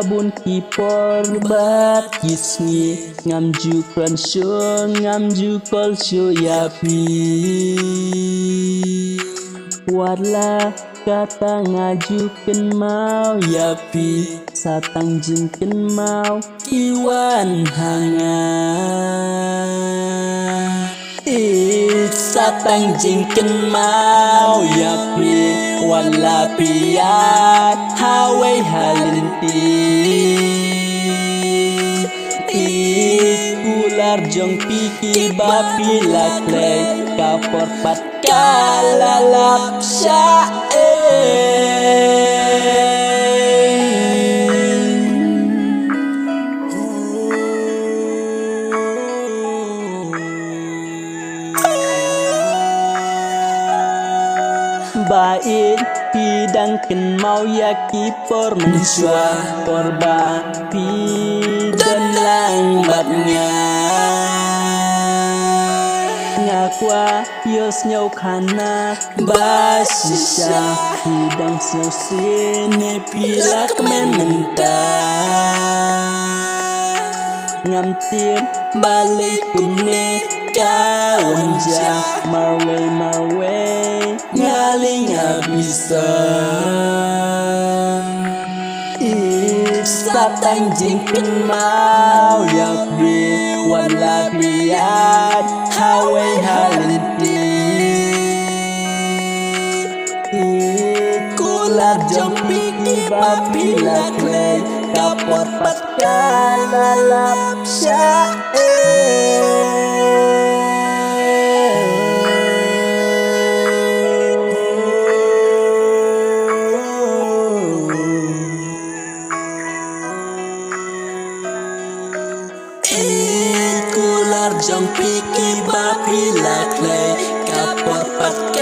bun kipor bat kisni ngamju kransho ngamju kolsho yapi wala kata ngajukeun mau yapi satang jingkeun mau iwan hanga satang jingkeun mau yapi wala piat hawai halinti kular jong piki bapi laklay kapor pat kalalap baik pidangkeun mau yaki por mensua porba pidan langbatnya ngakwa yos nyau kana basisya pidang sio sini pilak mementa ngamtir balik kune kaunja marwe ngaling bisa satang jingkeun mau yapi wala piat hawai halinti kular jong piki bapi laklay kapor pat kalalap kular jong piki bapi laklay kapor pat